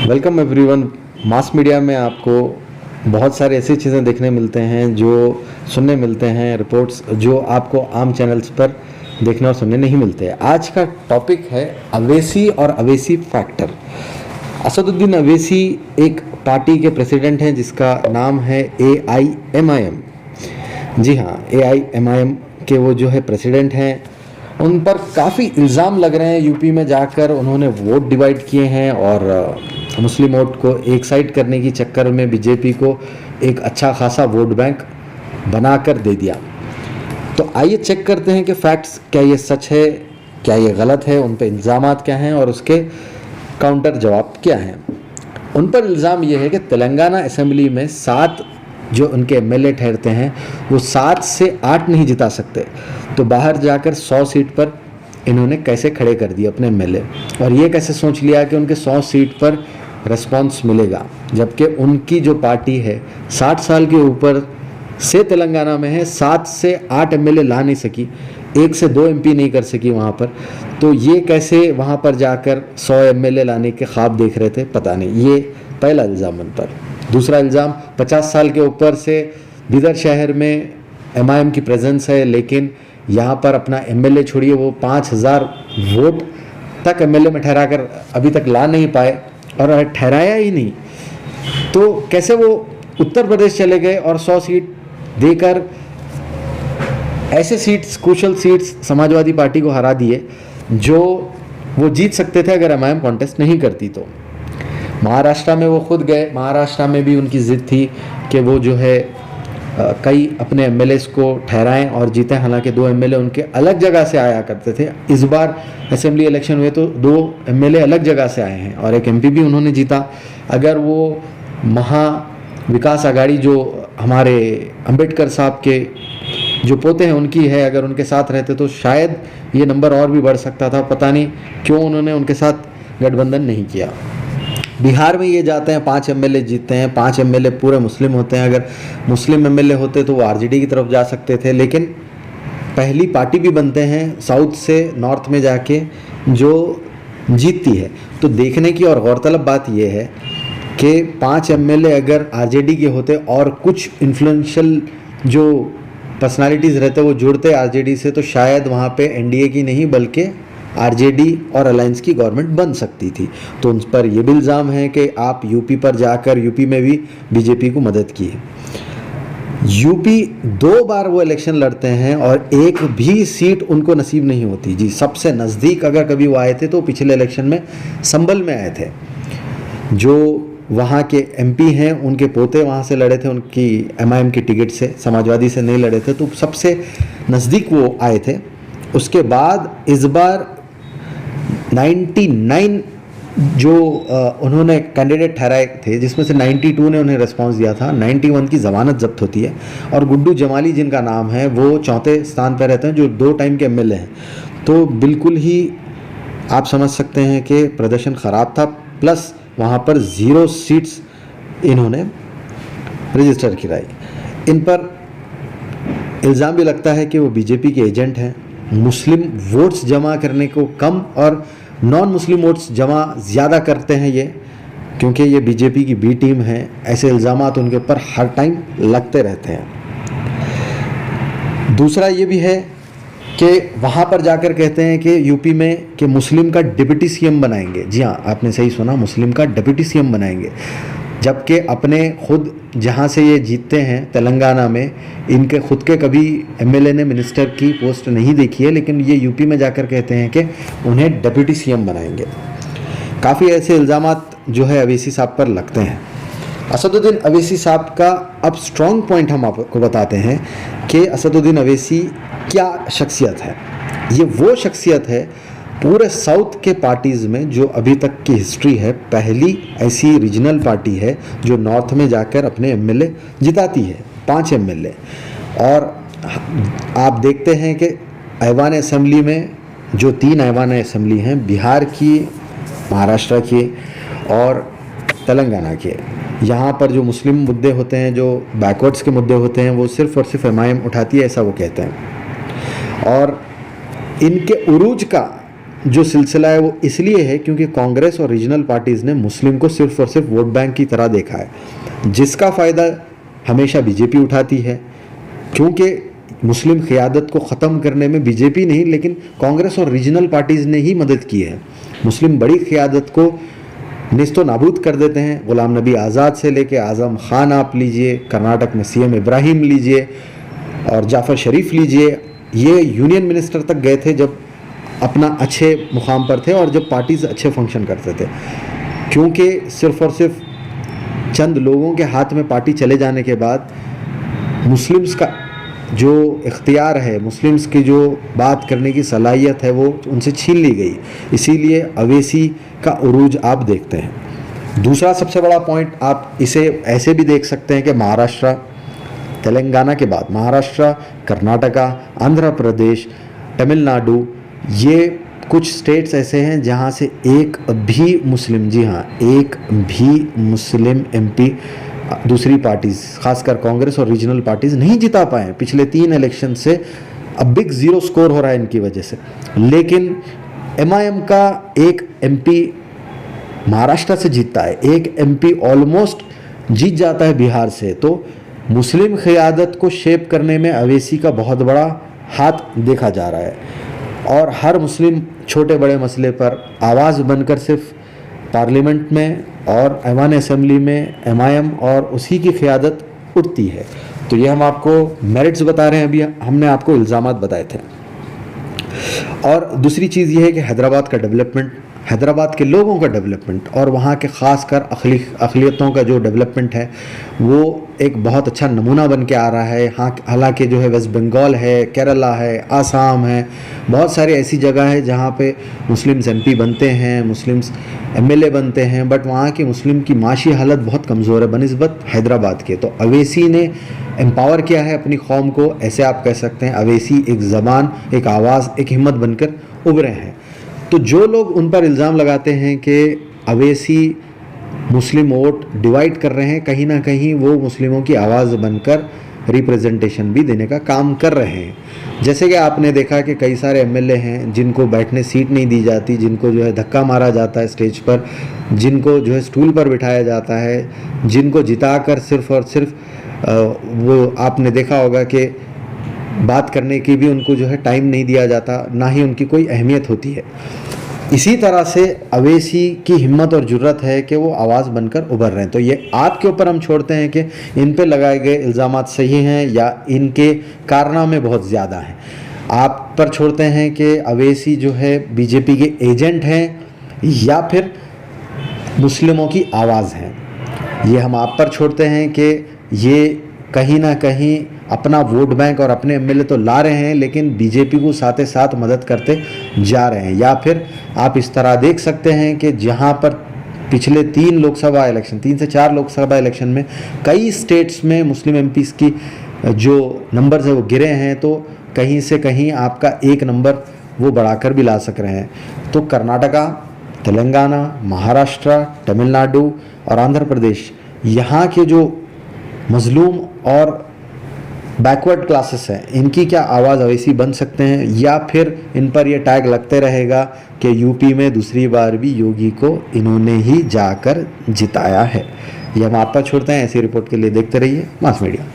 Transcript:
Welcome everyone. Mass media में आपको बहुत सारे ऐसी चीज़ें देखने मिलते हैं, जो सुनने मिलते हैं, रिपोर्ट्स जो आपको आम चैनल्स पर देखने और सुनने नहीं मिलते। आज का टॉपिक है अवैसी और अवैसी फैक्टर। असदुद्दीन अवैसी एक पार्टी के प्रेसिडेंट हैं जिसका नाम है AIMIM। जी हाँ, AIMIM के वो जो है प्रेसिडेंट हैं। उन पर काफ़ी इल्ज़ाम लग रहे हैं। यूपी में जाकर उन्होंने वोट डिवाइड किए हैं और मुस्लिम वोट को एक साइड करने की चक्कर में बीजेपी को एक अच्छा खासा वोट बैंक बनाकर दे दिया। तो आइए चेक करते हैं कि फैक्ट्स क्या ये सच है, क्या ये गलत है, उन पर इल्ज़ामात क्या हैं और उसके काउंटर जवाब क्या हैं। उन पर इल्ज़ाम ये है कि तेलंगाना असेंबली में 7 जो उनके एमएलए ठहरते हैं वो 7 से 8 नहीं जिता सकते, तो बाहर जाकर 100 सीट पर इन्होंने कैसे खड़े कर दिए अपने एमएलए, और ये कैसे सोच लिया कि उनके 100 सीट पर रिस्पांस मिलेगा, जबकि उनकी जो पार्टी है 60 साल के ऊपर से तेलंगाना में है, 7 से 8 एमएलए ला नहीं सकी, 1 से 2 एमपी नहीं कर सकी वहाँ पर। तो ये कैसे वहाँ पर जाकर 100 एमएलए लाने के ख्वाब देख रहे थे, पता नहीं। ये पहला इल्ज़ाम उन पर। दूसरा इल्ज़ाम, 50 साल के ऊपर से बिदर शहर में MIM की प्रेजेंस है, लेकिन यहाँ पर अपना एमएलए छोड़िए, वो 5000 वोट तक एमएलए में ठहरा कर अभी तक ला नहीं पाए, और ठहराया ही नहीं तो कैसे वो उत्तर प्रदेश चले गए और 100 सीट देकर ऐसे seats, crucial seats Samajwadi party को हरा दिए जो वो जीत सकते थे अगर MIM कॉन्टेस्ट नहीं करती। तो महाराष्ट्र में वो खुद गए, महाराष्ट्र में भी उनकी ज़िद थी कि वो जो है कई अपने एमएलएस को ठहराएं और जीतें। हालांकि 2 एमएलए उनके अलग जगह से आया करते थे। इस बार असेंबली इलेक्शन हुए तो 2 एमएलए अलग जगह से आए हैं और एक एमपी भी उन्होंने जीता। अगर वो महा विकास आघाड़ी जो हमारे अंबेडकर साहब के जो पोते हैं उनकी है, अगर उनके साथ रहते तो शायद ये नंबर और भी बढ़ सकता था। पता नहीं क्यों उन्होंने उनके साथ गठबंधन नहीं किया। बिहार में ये जाते हैं, 5 एमएलए जीतते हैं, 5 एमएलए पूरे मुस्लिम होते हैं। अगर मुस्लिम एमएलए होते तो वो आरजेडी की तरफ जा सकते थे, लेकिन पहली पार्टी भी बनते हैं साउथ से नॉर्थ में जाके जो जीतती है। तो देखने की और गौरतलब बात यह है कि 5 एमएलए अगर आरजेडी के होते और कुछ इन्फ्लुएंशियल जो पर्सनालिटीज़ रहते वो जुड़ते आरजेडी से, तो शायद वहाँ पे एनडीए की नहीं बल्कि आरजेडी और अलायंस की गवर्नमेंट बन सकती थी। तो उन पर यह भी इल्ज़ाम है कि आप यूपी पर जाकर यूपी में भी बीजेपी को मदद की है। यूपी 2 बार वो इलेक्शन लड़ते हैं और एक भी सीट उनको नसीब नहीं होती। जी, सबसे नज़दीक अगर कभी वो आए थे तो पिछले इलेक्शन में संभल में आए थे। जो वहाँ के एमपी हैं उनके पोते वहाँ से लड़े थे, उनकी MIM की टिकट से, समाजवादी से नहीं लड़े थे, तो सबसे नज़दीक वो आए थे। उसके बाद इस बार 99 जो उन्होंने कैंडिडेट ठहराए थे, जिसमें से 92 ने उन्हें रिस्पांस दिया था, 91 की ज़मानत जब्त होती है। और गुड्डू जमाली जिनका नाम है वो 4थे स्थान पर रहते हैं, जो 2 टाइम के एमएलए हैं। तो बिल्कुल ही आप समझ सकते हैं कि प्रदर्शन ख़राब था, प्लस वहाँ पर 0 सीट्स इन्होंने रजिस्टर कराई। इन पर इल्ज़ाम भी लगता है कि वो बीजेपी के एजेंट हैं। मुस्लिम वोट्स जमा करने को कम और नॉन मुस्लिम वोट्स जमा ज़्यादा करते हैं ये, क्योंकि ये बीजेपी की बी टीम है। ऐसे इल्ज़ामात उनके ऊपर हर टाइम लगते रहते हैं। दूसरा ये भी है कि वहाँ पर जाकर कहते हैं कि यूपी में कि मुस्लिम का डिप्टी सीएम बनाएंगे। जी हाँ, आपने सही सुना, मुस्लिम का डिप्टी सीएम बनाएंगे, जबकि अपने खुद जहाँ से ये जीतते हैं तेलंगाना में, इनके खुद के कभी एमएलए ने मिनिस्टर की पोस्ट नहीं देखी है, लेकिन ये यूपी में जाकर कहते हैं कि उन्हें डिप्टी सीएम बनाएंगे। काफ़ी ऐसे इल्ज़ामात जो है अवैसी साहब पर लगते हैं। असदुद्दीन अवैसी साहब का अब स्ट्रॉन्ग पॉइंट हम आपको बताते हैं कि असदुद्दीन अवैसी क्या शख्सियत है। ये वो शख्सियत है पूरे साउथ के पार्टीज़ में जो अभी तक की हिस्ट्री है, पहली ऐसी रीजनल पार्टी है जो नॉर्थ में जाकर अपने एमएलए जिताती है, 5 एमएलए। और आप देखते हैं कि ऐवान असेंबली में जो 3 ऐवान असेंबली हैं, बिहार की, महाराष्ट्र की और तेलंगाना के, यहाँ पर जो मुस्लिम मुद्दे होते हैं, जो बैकवर्ड्स के मुद्दे होते हैं, वो सिर्फ़ और सिर्फ MIM उठाती है, ऐसा वो कहते हैं। और इनके उरूज का जो सिलसिला है वो इसलिए है क्योंकि कांग्रेस और रीजनल पार्टीज़ ने मुस्लिम को सिर्फ और सिर्फ वोट बैंक की तरह देखा है, जिसका फ़ायदा हमेशा बीजेपी उठाती है। क्योंकि मुस्लिम क़यादत को ख़त्म करने में बीजेपी नहीं लेकिन कांग्रेस और रीजनल पार्टीज़ ने ही मदद की है। मुस्लिम बड़ी क़यादत को निस्तो नाबूद कर देते हैं। ग़ुलाम नबी आज़ाद से लेके आज़म खान आप लीजिए, कर्नाटक में सीएम इब्राहिम लीजिए और जाफ़र शरीफ लीजिए, ये यूनियन मिनिस्टर तक गए थे जब अपना अच्छे मुकाम पर थे और जब पार्टीज़ अच्छे फंक्शन करते थे। क्योंकि सिर्फ़ और सिर्फ चंद लोगों के हाथ में पार्टी चले जाने के बाद मुस्लिम्स का जो इख्तियार है, मुस्लिम्स की जो बात करने की सलाहियत है वो उनसे छीन ली गई। इसीलिए अवैसी का उरूज आप देखते हैं। दूसरा सबसे बड़ा पॉइंट आप इसे ऐसे भी देख सकते हैं कि महाराष्ट्र तेलंगाना के बाद महाराष्ट्र, कर्नाटका, आंध्र प्रदेश, तमिलनाडु, ये कुछ स्टेट्स ऐसे हैं जहां से एक भी मुस्लिम, जी हाँ, एक भी मुस्लिम एमपी दूसरी पार्टीज़ खासकर कांग्रेस और रीजनल पार्टीज़ नहीं जिता पाए। पिछले 3 इलेक्शन से अब बिग ज़ीरो स्कोर हो रहा है इनकी वजह से। लेकिन एमआईएम का एक एमपी महाराष्ट्र से जीतता है, एक एमपी ऑलमोस्ट जीत जाता है बिहार से। तो मुस्लिम क़यादत को शेप करने में अवैसी का बहुत बड़ा हाथ देखा जा रहा है और हर मुस्लिम छोटे बड़े मसले पर आवाज़ बनकर सिर्फ पार्लियामेंट में और ऐवान असेंबली में एमआईएम और उसी की क़यादत उठती है। तो ये हम आपको मेरिट्स बता रहे हैं, अभी हमने आपको इल्ज़ामात बताए थे। और दूसरी चीज़ ये है कि हैदराबाद का डेवलपमेंट, हैदराबाद के लोगों का डेवलपमेंट और वहाँ के ख़ासकर अक़लियतों का जो डेवलपमेंट है वो एक बहुत अच्छा नमूना बन के आ रहा है। हाँ, हालांकि जो है वेस्ट बंगाल है, केरला है, आसाम है, बहुत सारी ऐसी जगह है जहाँ पे मुस्लिम्स एमपी बनते हैं, मुस्लिम्स एमएलए बनते हैं, बट वहाँ की मुस्लिम की माशी हालत बहुत कमज़ोर है बनिस्बत हैदराबाद के। तो अवैसी ने एम्पावर किया है अपनी कौम को, ऐसे आप कह सकते हैं। अवैसी एक ज़बान, एक आवाज़, एक हिम्मत बनकर उभरे हैं। तो जो लोग उन पर इल्ज़ाम लगाते हैं कि अवैसी मुस्लिम वोट डिवाइड कर रहे हैं, कहीं ना कहीं वो मुस्लिमों की आवाज़ बनकर रिप्रेजेंटेशन भी देने का काम कर रहे हैं। जैसे कि आपने देखा कि कई सारे एमएलए हैं जिनको बैठने सीट नहीं दी जाती, जिनको जो है धक्का मारा जाता है स्टेज पर, जिनको जो है स्टूल पर बिठाया जाता है, जिनको जिताकर सिर्फ और सिर्फ वो आपने देखा होगा कि बात करने की भी उनको जो है टाइम नहीं दिया जाता, ना ही उनकी कोई अहमियत होती है। इसी तरह से अवैसी की हिम्मत और जुर्रत है कि वो आवाज़ बनकर उभर रहे हैं। तो ये आपके ऊपर हम छोड़ते हैं कि इन पे लगाए गए इल्ज़ामात सही हैं या इनके कारनामे बहुत ज़्यादा हैं। आप पर छोड़ते हैं कि अवैसी जो है बीजेपी के एजेंट हैं या फिर मुस्लिमों की आवाज़ हैं। ये हम आप पर छोड़ते हैं कि ये कहीं ना कहीं अपना वोट बैंक और अपने एमएलए तो ला रहे हैं लेकिन बीजेपी को साथ साथ मदद करते जा रहे हैं। या फिर आप इस तरह देख सकते हैं कि जहां पर पिछले 3 लोकसभा इलेक्शन, 3 से 4 लोकसभा इलेक्शन में कई स्टेट्स में मुस्लिम एमपीज़ की जो नंबर्स है वो गिरे हैं, तो कहीं से कहीं आपका एक नंबर वो बढ़ाकर भी ला सक रहे हैं। तो कर्नाटका, तेलंगाना, महाराष्ट्र, तमिलनाडु और आंध्र प्रदेश, यहाँ के जो मजलूम और बैकवर्ड क्लासेस हैं, इनकी क्या आवाज़ अवैसी बन सकते हैं या फिर इन पर यह टैग लगते रहेगा कि यूपी में दूसरी बार भी योगी को इन्होंने ही जाकर जिताया है। ये हम आप पर छोड़ते हैं। ऐसी रिपोर्ट के लिए देखते रहिए मास मीडिया।